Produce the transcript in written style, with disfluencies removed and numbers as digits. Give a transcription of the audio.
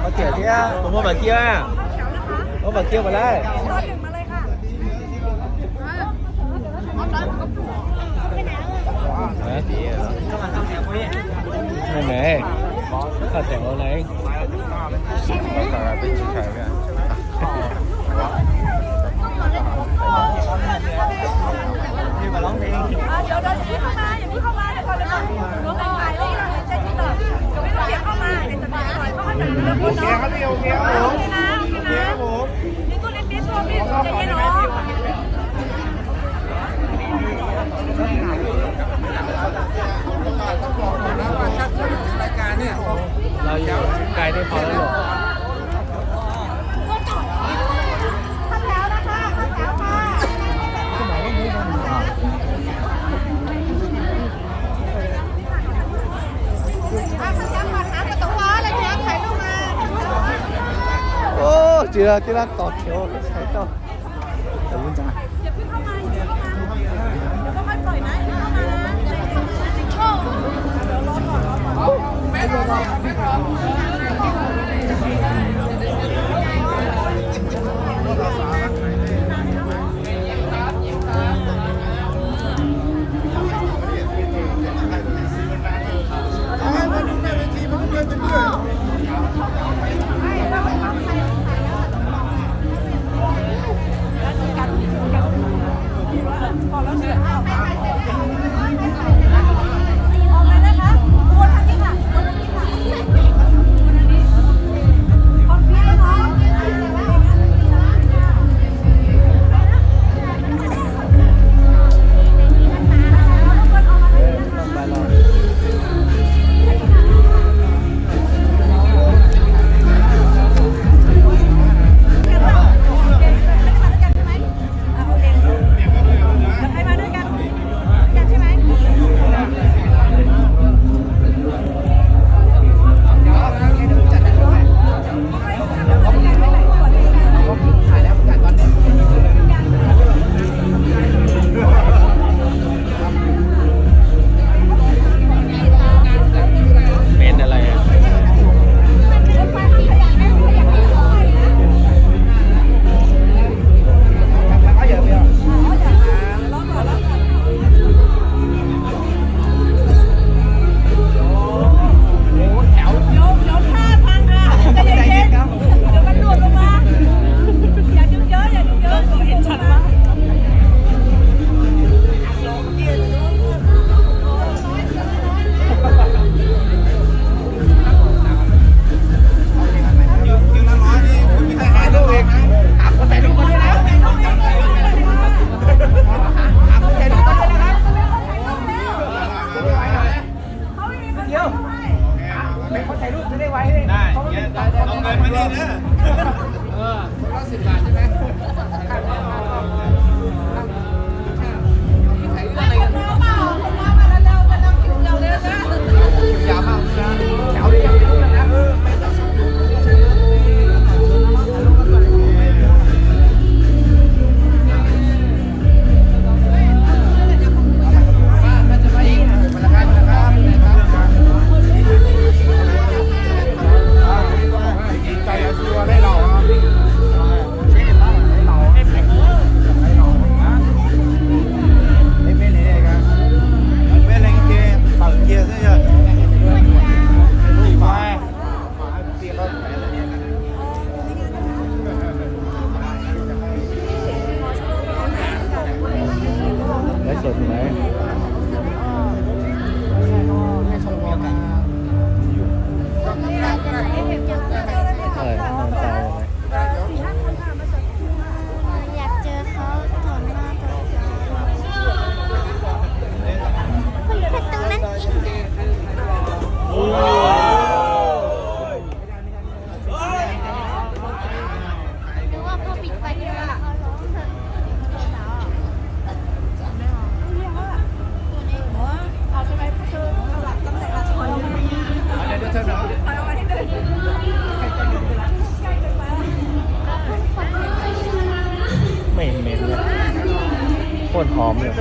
มาเกี่ยวเที่ยวผมมาเกี่ยวอ่ะผมมาเกี่ยวมาได้รอหนึ่งมาเลยค่ะไม่ไหนข้าแต่งเอาไหนข้าไปชี้ขายเนี่ยนี่มาร้องเพลงเดี๋ยวเข้ามาอย่าพี่เข้ามาเดี๋ยวก่อนน้องถ่ายเลยเช็คหน่อยเดี๋ยวไม่ต้องเสียเข้ามาเดี๋ยวจะถ่ายหน่อยเข้ามาถ่ายเรื่องคนเนาะโอเคครับผมนี่กูลิ้นตัวพี่ใจเย็นเนาะต้องบอกก่อนนะว่าถ้าพูดถึงรายการเนี่ยเราอยู่ไกลได้พอแล้วหรอขั้นแล้วนะคะขั้นแล้วค่ะโอ้จีราต่อเขียวใช้ต่อแต่วุ่นจังอย่าเพิ่งเข้ามาอย่าเพิ่งเข้ามาเดี๋ยวก็ค่อยปล่อยนะอย่าเข้ามานะเดี๋ยวรอก่อนไม่รพอแล้วเชื่อเอาออกมานะคะวนทางนี้ค่ะวนทางนี้ค่ะวนทางนี้พอพี่แล้วเนาะไปรอสดไหมอยากเจอเขาต่อหน้าต่อตาคนแค่ตรงนั้นเองหรือว่าพอปิดไฟที่ว่าเขาร้องเถอะเอาใช่ไหมคือเอาหลักตั้งแต่ละช้อนเดี๋ยวเธอเนาะเอาไว้ให้เดินไม่เหม็นเลยโคตรหอมเลย